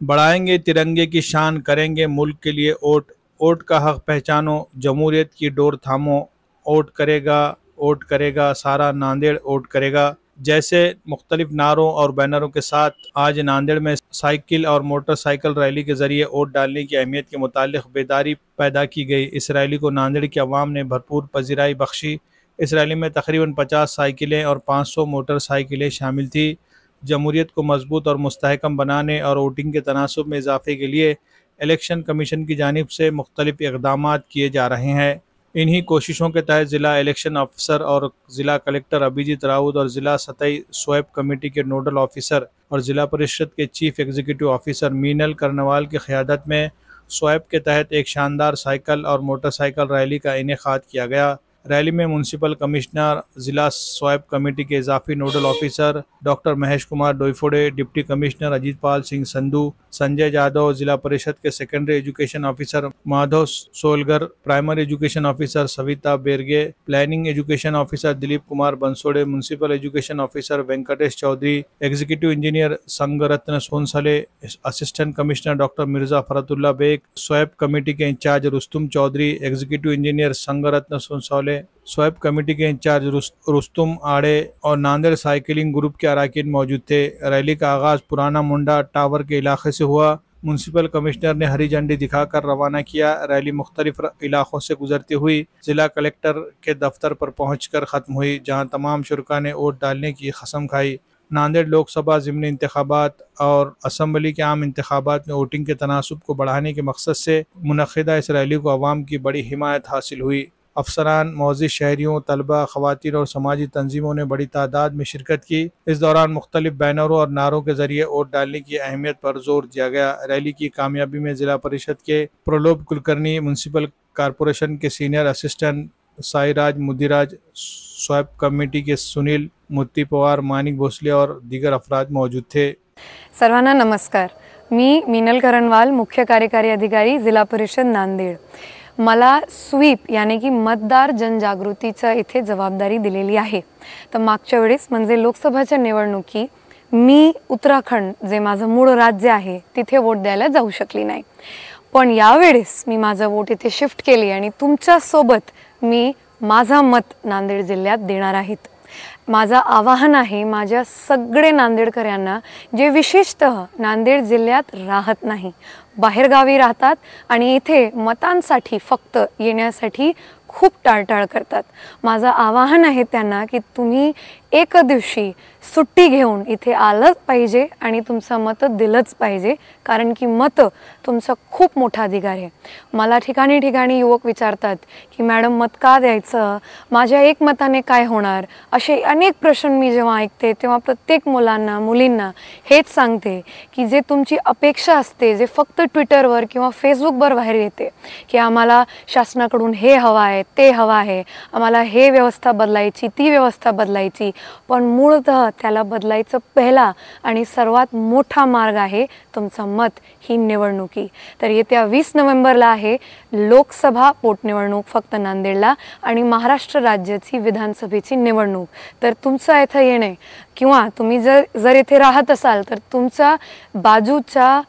बढ़ाएंगे तिरंगे की शान, करेंगे मुल्क के लिए वोट, वोट का हक पहचानो, जमहूरियत की डोर थामो, वोट करेगा सारा नांदेड़ वोट करेगा जैसे मुख्तलिफ नारों और बैनरों के साथ आज नांदेड़ में साइकिल और मोटरसाइकिल रैली के जरिए वोट डालने की अहमियत के मुतालिक बेदारी पैदा की गई। इस रैली को नांदेड़ की आवाम ने भरपूर पजीराई बख्शी। इस रैली में तकरीबन 50 साइकिलें और 500 मोटरसाइकिलें शामिल थी। जमहूरियत को मजबूत और मुस्तहकम बनाने और वोटिंग के तनासुब में इजाफे के लिए इलेक्शन कमीशन की जानिब से मुख्तलिफ इक़दामात किए जा रहे हैं। इन्हीं कोशिशों के तहत ज़िला इलेक्शन अफसर और ज़िला कलेक्टर अभिजीत राउत और ज़िला सतही स्वैप कमेटी के नोडल ऑफिसर और ज़िला परिषद के chief executive officer Meenal Karanwal की क़यादत में स्वैप के तहत एक शानदार साइकिल और मोटरसाइकिल रैली का इनेकाद किया गया। रैली में म्यूनसिपल कमिश्नर, ज़िला स्वैप कमेटी के इजाफी nodal officer doctor Mahesh Kumar Doiphode, deputy commissioner Ajitpal Singh Sandhu, Sanjay Yadav, Zilla Parishad के secondary education officer Madhav Solgar, primary education officer Savita Berge, planning education officer Dilip Kumar Bansode, municipal education officer Venkatesh Chaudhari, executive engineer Sangratna Sonsale, assistant commissioner doctor Mirza Faratulla Beg, SVEEP committee के in charge Rustum Chaudhari, executive engineer Sangratna सोनसले, swap committee के in charge Rustam आड़े और Nanded cycling group के अरकान मौजूद थे। Rally का आगाज़ पुराना मुंडा टावर के इलाके से हुआ। म्यूनसिपल कमिश्नर ने हरी झंडी दिखाकर रवाना किया। रैली मुख्तलिफ इलाकों से गुजरती हुई जिला कलेक्टर के दफ्तर पर पहुंचकर ख़त्म हुई, जहां तमाम शुरका ने वोट डालने की कसम खाई। नांदेड़ लोकसभा ज़िमनी इंतखाबात और असम्बली के आम इंतखाबात में वोटिंग के तनासुब को बढ़ाने के मकसद से मुनक़िदा इस रैली को अवाम की बड़ी हिमायत हासिल हुई। अफसरान, मौजूद शहरियों, तलबा, ख़वातीन और समाजी तंजीमों ने बड़ी तादाद में शिरकत की। इस दौरान मुख्तलिफ बैनरों और नारों के जरिए वोट डालने की अहमियत पर जोर दिया गया। रैली की कामयाबी में ज़िला परिषद के प्रलोभ कुलकर्णी, म्यूनसिपल कॉरपोरेशन के senior assistant Sairaj Mudiraj, SVEEP committee के सुनील, मुत्ती पवार, मानिक भोसले और दीगर अफराद मौजूद थे। सर्वांना नमस्कार। मी मीनल करनवाल, मुख्य कार्यकारी अधिकारी, जिला परिषद नांदेड। मला स्वीप यानी की मतदार जनजागृतीचा इथे जबाबदारी दिलेली आहे। तर मागच्या वेळेस म्हणजे लोकसभाच्या निवडणुकी मी उत्तराखंड, जे माझं मूळ राज्य आहे, तिथे वोट द्यायला जाऊ शकली नाही। पण यावेळेस मी माझा वोट इथे शिफ्ट केली आणि तुमच्या सोबत मी माझा मत नांदेड जिल्ह्यात देणार आहेत। माझा आवाहन आहे माझ्या सगळे नांदेडकरांना, जे विशेषतः नांदेड जिल्ह्यात राहत नाही, बाहेर गावी राहतात आणि इथे मतांसाठी फक्त येण्यासाठी खूप टाळटाळ करतात। माझा आवाहन आहे त्यांना की तुम्ही एक दिवशी सुट्टी घेऊन इथे आलंच पाहिजे आणि तुमचं मत दिलंच पाहिजे, कारण की मत तुमचा खूप मोठा अधिकार आहे। मला ठिकाणी ठिकाणी युवक विचारतात की मॅडम मत का द्यायचं, माझ्या एक मताने काय होणार, असे अनेक प्रश्न मी जेव्हा ऐकते तेव्हा प्रत्येक मुलांना मुलींना हेच सांगते की जे तुमची अपेक्षा असते, जे फक्त ट्विटरवर किंवा फेसबुकवर बाहेर येते की आम्हाला शासनाकडून हे हवं आहे, ते हवं आहे, आम्हाला हे व्यवस्था बदलायची, ती व्यवस्था बदलायची, पण मूळतः त्याला बदलायचं पहिला आणि सर्वात मोठा मार्ग आहे तुमचा मत, ही निवडणुकी। तर येत्या 20 नोव्हेंबरला आहे लोकसभा पोटनिवडणूक फक्त नांदेडला आणि महाराष्ट्र राज्याची विधानसभेची निवडणूक। तर तुमचं इथे येणे किंवा तुम्ही जर इथे राहत असाल तर तुमचा बाजूच्या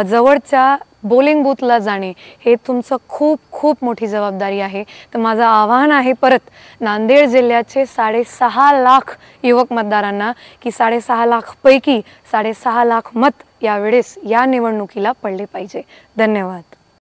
जवळच्या बोलिंग बूथला जाणे हे तुमचं खूप खूप मोठी जबाबदारी आहे। तर माझं आवाहन आहे परत नांदेड जिल्ह्याचे 6.5 लाख युवक मतदारांना की 6.5 लाख पैकी 6.5 लाख मत यावेळेस या निवडणुकीला पडले पाहिजे। धन्यवाद।